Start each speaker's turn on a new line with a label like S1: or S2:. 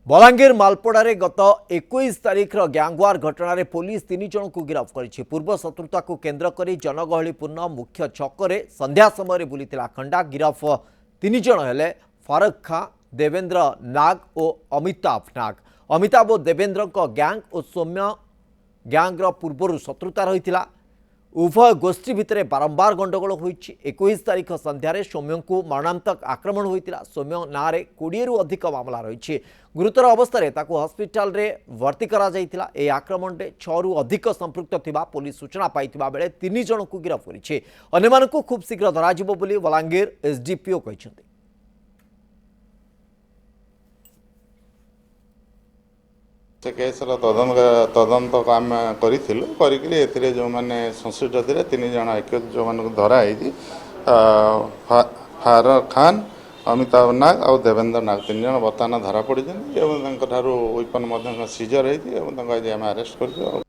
S1: बलांगीर मालपड़ारे गत 21 तारीख ग्यांगवार घटना पुलिस 3 जन को गिरफ्त कर पूर्व शत्रुता को केन्द्र कर जनगहलीपूर्ण मुख्य छकरे संध्या समय बुलीला खंडा। गिरफ 3 जन हेले फारूक खां, देवेंद्र नाग और अमिताभ नाग। अमिताभ और देवेंद्र गैंग और सौम्य गैंग्र पूर्वर शत्रुता रही। उभय गोष्ठी भितर बारंबार गंडगोल होईछि। 21 तारीख संध्यारे सौम्य को मरणांतक आक्रमण होता। सौम्य ना 20 रु अधिक मामला रही। गुरुतर अवस्था ताको हॉस्पिटल रे भर्ती करा जायतिला। ए आक्रमण रे 6 रु अधिक संपृक्त थिबा पुलिस सूचना पाइथिबा बेले 3 जन को गिरफ्त करिछि। अन्यमानकु खूब शीघ्र धराजिबो बोली बलांगीर एसडीपीओ कहिसंति।
S2: से केसर तदंत काम करी जो मैंने संश्लिष्ट थे 3 जन एक्यूज जो मान धरा फारूक खान, अमिताभ नाग और देवेंद्र नाग 3 जन बर्तमान धरा पड़ी वेपन सीजर होती आम अरेस्ट कर।